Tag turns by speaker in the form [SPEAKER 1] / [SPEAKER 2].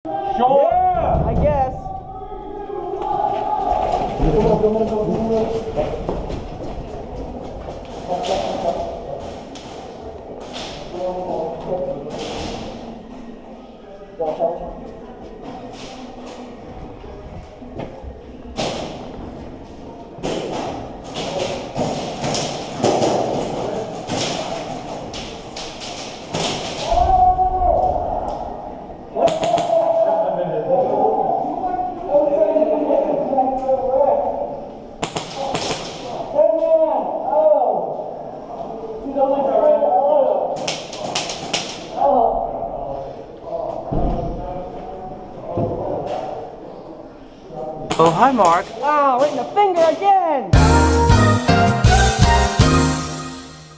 [SPEAKER 1] Short.
[SPEAKER 2] Yeah.
[SPEAKER 3] I guess.
[SPEAKER 1] Oh, hi, Mark.
[SPEAKER 3] Ah, right in the finger again.